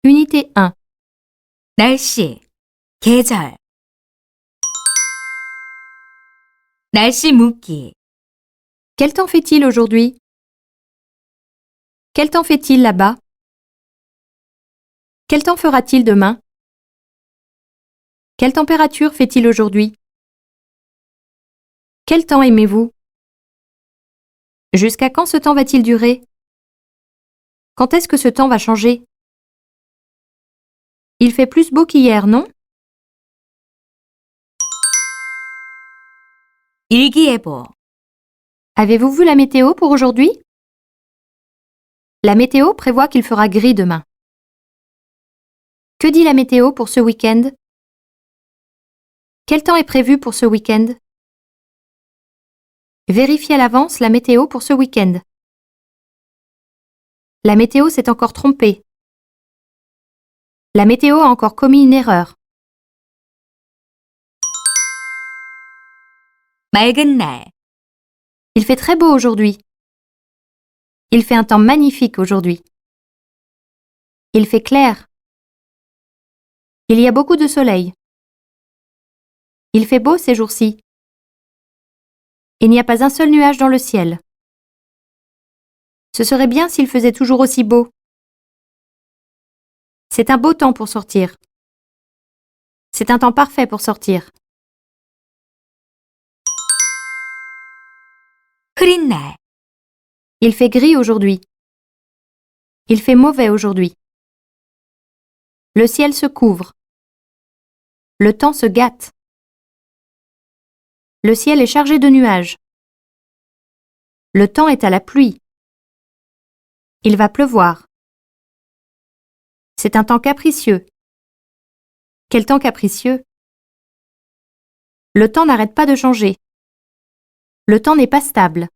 Unité 1. 날씨, 계절. 날씨 묻기. Quel temps fait-il aujourd'hui? Quel temps fait-il là-bas? Quel temps fera-t-il demain? Quelle température fait-il aujourd'hui? Quel temps aimez-vous? Jusqu'à quand ce temps va-t-il durer? Quand est-ce que ce temps va changer? Il fait plus beau qu'hier, non? 일기예보. Avez-vous vu la météo pour aujourd'hui? La météo prévoit qu'il fera gris demain. Que dit la météo pour ce week-end? Quel temps est prévu pour ce week-end? Vérifiez à l'avance la météo pour ce week-end. La météo s'est encore trompée. La météo a encore commis une erreur. 맑은 날. Il fait très beau aujourd'hui. Il fait un temps magnifique aujourd'hui. Il fait clair. Il y a beaucoup de soleil. Il fait beau ces jours-ci. Il n'y a pas un seul nuage dans le ciel. Ce serait bien s'il faisait toujours aussi beau. C'est un beau temps pour sortir. C'est un temps parfait pour sortir. 흐린 날. Il fait gris aujourd'hui. Il fait mauvais aujourd'hui. Le ciel se couvre. Le temps se gâte. Le ciel est chargé de nuages. Le temps est à la pluie. Il va pleuvoir. C'est un temps capricieux. Quel temps capricieux! Le temps n'arrête pas de changer. Le temps n'est pas stable.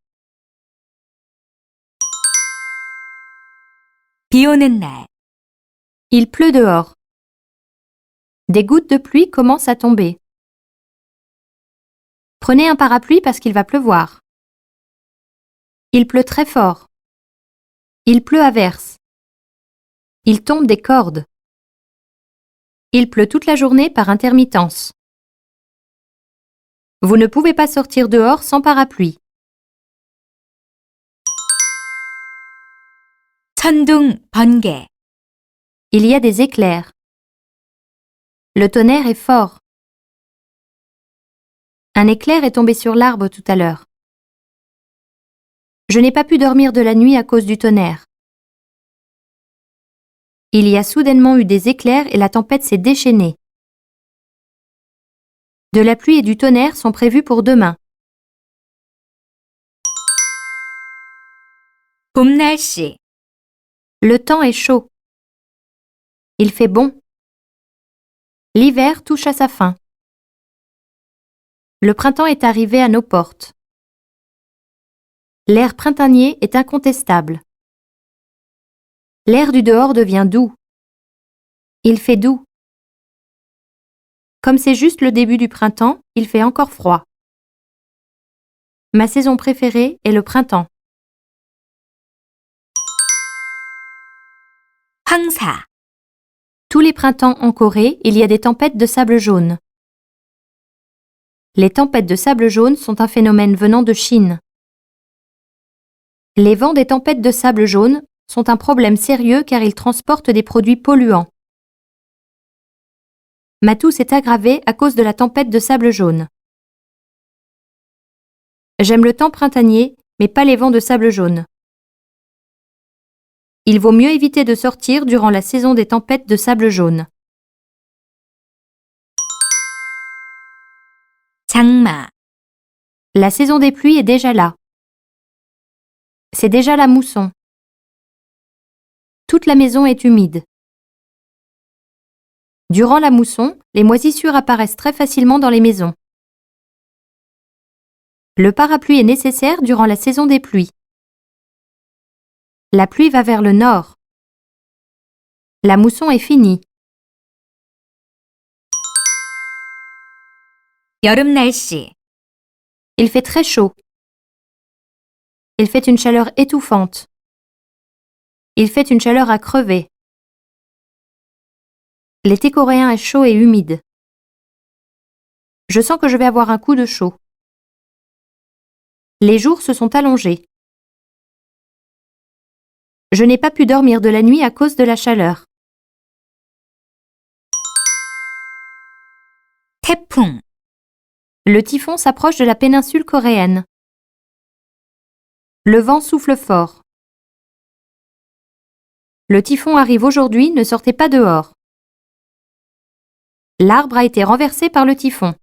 비 오는 날. Il pleut dehors. Des gouttes de pluie commencent à tomber. Prenez un parapluie parce qu'il va pleuvoir. Il pleut très fort. Il pleut à verse. Il tombe des cordes. Il pleut toute la journée par intermittence. Vous ne pouvez pas sortir dehors sans parapluie. 천둥, 번개. Il y a des éclairs. Le tonnerre est fort. Un éclair est tombé sur l'arbre tout à l'heure. Je n'ai pas pu dormir de la nuit à cause du tonnerre. Il y a soudainement eu des éclairs et la tempête s'est déchaînée. De la pluie et du tonnerre sont prévus pour demain. 봄 날씨. Le temps est chaud. Il fait bon. L'hiver touche à sa fin. Le printemps est arrivé à nos portes. L'air printanier est incontestable. L'air du dehors devient doux. Il fait doux. Comme c'est juste le début du printemps, il fait encore froid. Ma saison préférée est le printemps. 황사. Tous les printemps en Corée, il y a des tempêtes de sable jaune. Les tempêtes de sable jaune sont un phénomène venant de Chine. Les vents des tempêtes de sable jaune sont un problème sérieux car ils transportent des produits polluants. Ma toux s'est aggravée à cause de la tempête de sable jaune. J'aime le temps printanier, mais pas les vents de sable jaune. Il vaut mieux éviter de sortir durant la saison des tempêtes de sable jaune. 장마. La saison des pluies est déjà là. C'est déjà la mousson. Toute la maison est humide. Durant la mousson, les moisissures apparaissent très facilement dans les maisons. Le parapluie est nécessaire durant la saison des pluies. La pluie va vers le nord. La mousson est finie. 여름 날씨. Il fait très chaud. Il fait une chaleur étouffante. Il fait une chaleur à crever. L'été coréen est chaud et humide. Je sens que je vais avoir un coup de chaud. Les jours se sont allongés. Je n'ai pas pu dormir de la nuit à cause de la chaleur. 태풍, Le typhon s'approche de la péninsule coréenne. Le vent souffle fort. Le typhon arrive aujourd'hui, ne sortez pas dehors. L'arbre a été renversé par le typhon.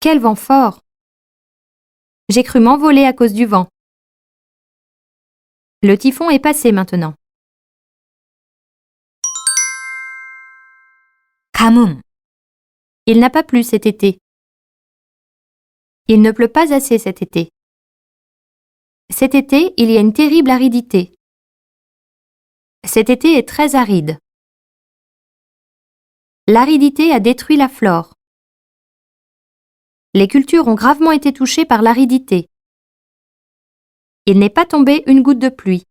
Quel vent fort! J'ai cru m'envoler à cause du vent. Le typhon est passé maintenant. 가뭄, Il n'a pas plu cet été. Il ne pleut pas assez cet été. Cet été, il y a une terrible aridité. Cet été est très aride. L'aridité a détruit la flore. Les cultures ont gravement été touchées par l'aridité. Il n'est pas tombé une goutte de pluie.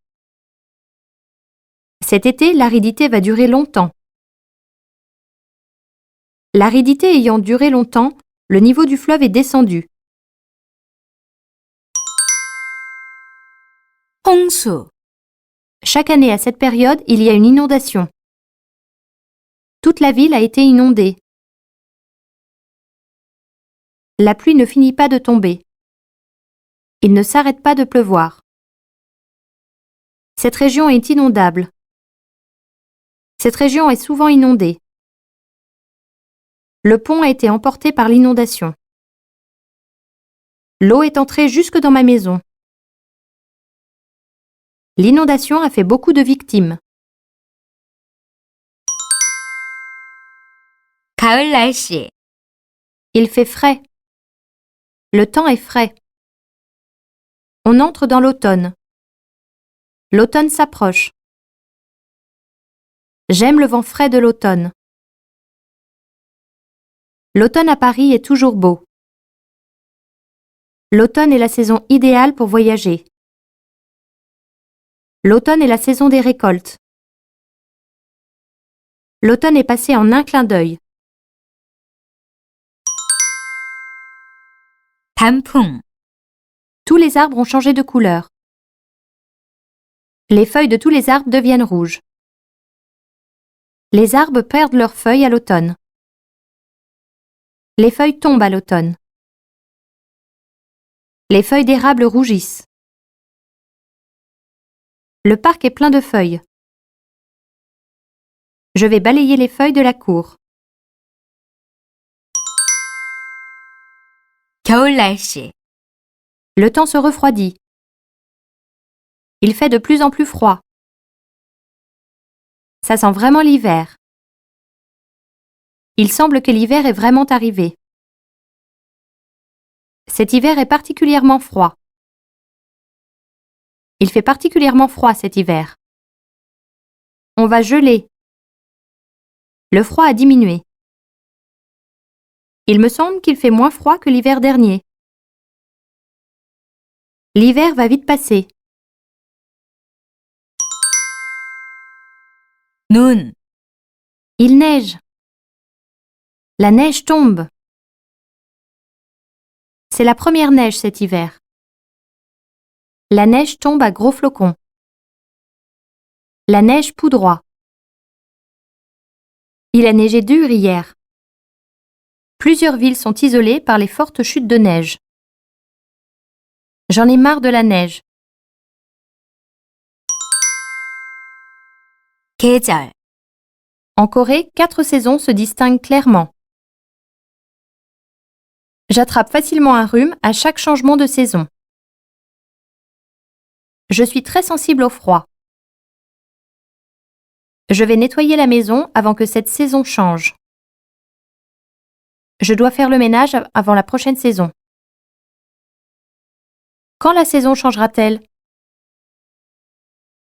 Cet été, l'aridité va durer longtemps. L'aridité ayant duré longtemps, le niveau du fleuve est descendu. 홍수, Chaque année à cette période, il y a une inondation. Toute la ville a été inondée. La pluie ne finit pas de tomber. Il ne s'arrête pas de pleuvoir. Cette région est inondable. Cette région est souvent inondée. Le pont a été emporté par l'inondation. L'eau est entrée jusque dans ma maison. L'inondation a fait beaucoup de victimes. 가을 날씨, Il fait frais. Le temps est frais. On entre dans l'automne. L'automne s'approche. J'aime le vent frais de l'automne. L'automne à Paris est toujours beau. L'automne est la saison idéale pour voyager. L'automne est la saison des récoltes. L'automne est passé en un clin d'œil. 단풍, Tous les arbres ont changé de couleur. Les feuilles de tous les arbres deviennent rouges. Les arbres perdent leurs feuilles à l'automne. Les feuilles tombent à l'automne. Les feuilles d'érable rougissent. Le parc est plein de feuilles. Je vais balayer les feuilles de la cour. 겨울 날씨, Le temps se refroidit. Il fait de plus en plus froid. Ça sent vraiment l'hiver. Il semble que l'hiver est vraiment arrivé. Cet hiver est particulièrement froid. Il fait particulièrement froid cet hiver. On va geler. Le froid a diminué. Il me semble qu'il fait moins froid que l'hiver dernier. L'hiver va vite passer. 눈, Il neige. La neige tombe. C'est la première neige cet hiver. La neige tombe à gros flocons. La neige poudroie. Il a neigé dur hier. Plusieurs villes sont isolées par les fortes chutes de neige. J'en ai marre de la neige. 계절, En Corée, 4 saisons se distinguent clairement. J'attrape facilement un rhume à chaque changement de saison. Je suis très sensible au froid. Je vais nettoyer la maison avant que cette saison change. Je dois faire le ménage avant la prochaine saison. Quand la saison changera-t-elle ?